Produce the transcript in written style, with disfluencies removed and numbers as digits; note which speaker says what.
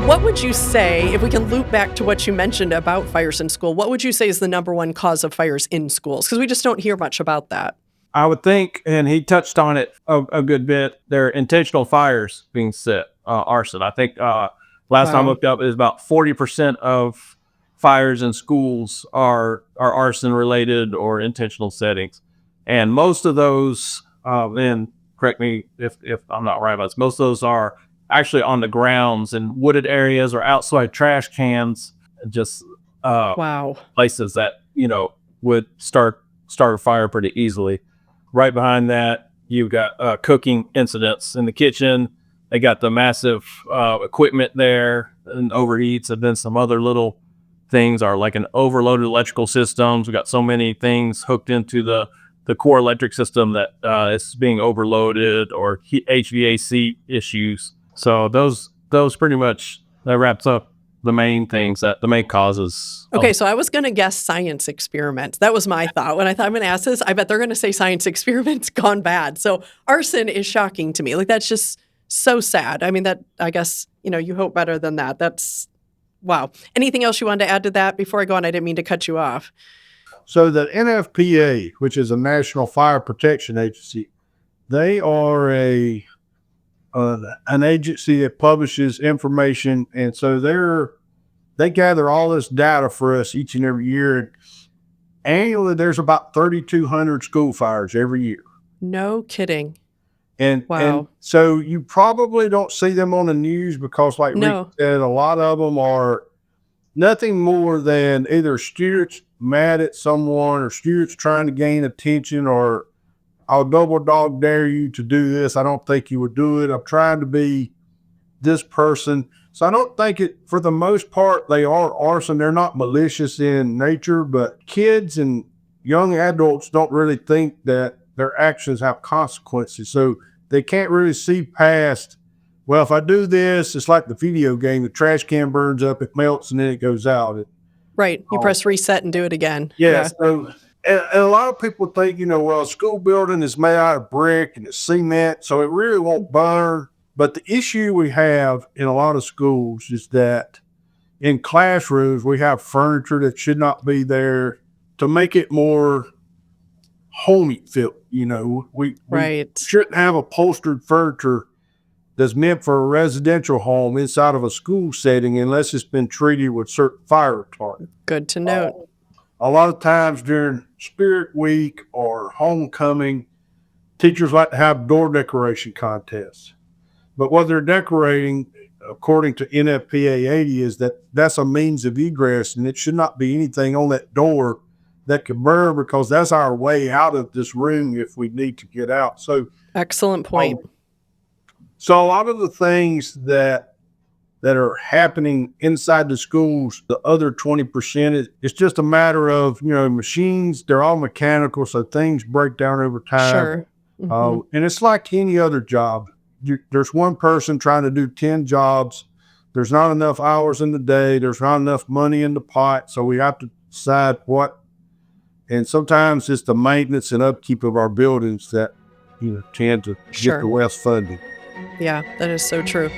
Speaker 1: What would you say, if we can loop back to what you mentioned about fires in school, what would you say is the number one cause of fires in schools? Because we just don't hear much about that.
Speaker 2: I would think, and he touched on it a good bit, there are intentional fires being set, arson. I think last time I looked up, it was about 40% of fires in schools are arson related or intentional settings. And most of those, and correct me if I'm not right about this, most of those are actually on the grounds in wooded areas or outside trash cans, just places that, would start a fire pretty easily. Right behind that, you've got cooking incidents in the kitchen. They got the massive equipment there and overheats, and then some other little things are like an overloaded electrical systems. We got so many things hooked into the core electric system that it's being overloaded, or HVAC issues. So those pretty much, that wraps up the main things, that the main causes.
Speaker 1: Okay, so I was going to guess science experiments. That was my thought. When I thought I'm going to ask this, I bet they're going to say science experiments gone bad. So arson is shocking to me. Like, that's just so sad. I mean, that, I guess, you hope better than that. That's, wow. Anything else you wanted to add to that before I go on? I didn't mean to cut you off.
Speaker 3: So the NFPA, which is a National Fire Protection Agency, they are an agency that publishes information, and so they gather all this data for us each and every year. Annually, there's about 3,200 school fires every year.
Speaker 1: No kidding.
Speaker 3: And so you probably don't see them on the news because, like Rick said, a lot of them are nothing more than either students mad at someone or students trying to gain attention, or I'll double dog dare you to do this. I don't think you would do it. I'm trying to be this person. So I don't think for the most part, they are arson. They're not malicious in nature, but kids and young adults don't really think that their actions have consequences. So they can't really see past, well, if I do this, it's like the video game. The trash can burns up, it melts, and then it goes out.
Speaker 1: Right. You press reset and do it again.
Speaker 3: Yeah. So, and a lot of people think, well, a school building is made out of brick and it's cement, so it really won't burn. But the issue we have in a lot of schools is that in classrooms, we have furniture that should not be there to make it more homey feel. We shouldn't have upholstered furniture that's meant for a residential home inside of a school setting unless it's been treated with certain fire retardant.
Speaker 1: Good to note.
Speaker 3: A lot of times during Spirit Week or homecoming, teachers like to have door decoration contests. But what they're decorating, according to NFPA 80, is that's a means of egress, and it should not be anything on that door that could burn, because that's our way out of this room if we need to get out. So,
Speaker 1: excellent point.
Speaker 3: So a lot of the things that are happening inside the schools, the other 20%, it's just a matter of, machines, they're all mechanical, so things break down over time.
Speaker 1: Sure. Mm-hmm.
Speaker 3: And it's like any other job. There's one person trying to do 10 jobs. There's not enough hours in the day. There's not enough money in the pot. So we have to decide what. And sometimes it's the maintenance and upkeep of our buildings that, tend to get the less funding.
Speaker 1: Yeah, that is so true.